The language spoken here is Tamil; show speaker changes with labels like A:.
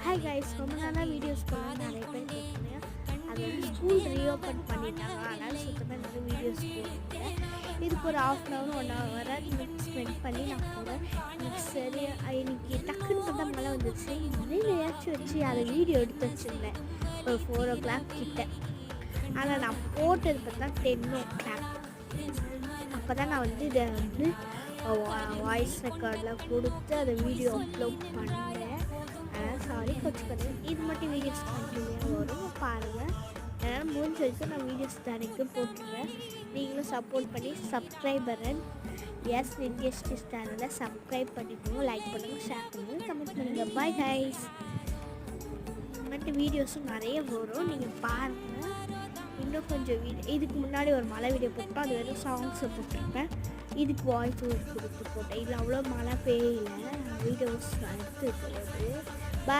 A: ஹாய் கைஸ், ரொம்ப நாளாக வீடியோஸ் போடலாம் நிறைய பேர் கேட்குறேன். அது வந்து ஸ்கூல் ரீஓப்பன் பண்ணிட்டாங்க, அதனால் சுத்தமாக நிறைய வீடியோஸ் போடுறேன். இதுக்கு ஒரு ½ hour ஸ்பெண்ட் பண்ணி நான் போகிறேன். எனக்கு சரி இன்னைக்கு டக்குன்னு பார்த்தா மழை வந்துச்சு. மழையிலையாச்சும் வச்சு அதை வீடியோ எடுத்து வச்சுருந்தேன் ஒரு 4 o'clock கிட்ட. ஆனால் நான் போட்டது பார்த்தா 10 o'clock. அப்போ தான் நான் வந்து இதை வந்து வாய்ஸ் ரெக்கார்டில் கொடுத்து அதை வீடியோ அப்லோட் பண்ணேன். சாரி கொஞ்சம் இது மட்டும் வீடியோஸ் கண்டினியூவாக வரும், பாருங்கள். என்னால் முடிஞ்ச வரைக்கும் நான் வீடியோஸ் தினைக்கும் போட்டுருவேன். நீங்களும் சப்போர்ட் பண்ணி சப்ஸ்கிரைபரன் எஸ் நித்யஸ்ரீ சேனலை சப்ஸ்கிரைப் பண்ணிக்கோங்க, லைக் பண்ணுங்கள், ஷேர் பண்ணுங்கள், கமெண்ட் பண்ணுங்கள். Bye guys. இது மட்டும் வீடியோஸும் நிறைய வரும், நீங்கள் பாருங்கள். இன்னும் கொஞ்சம் இதுக்கு முன்னாடி ஒரு மழை வீடியோ போட்டோம், அது வெறும் சாங்ஸை போட்டிருப்பேன். இதுக்கு வாய்ஸ் ஓவர் கொடுத்து போட்டேன். இதில் அவ்வளோ மழை பெய்யல, வீடியோஸ் எடுத்து போகுது.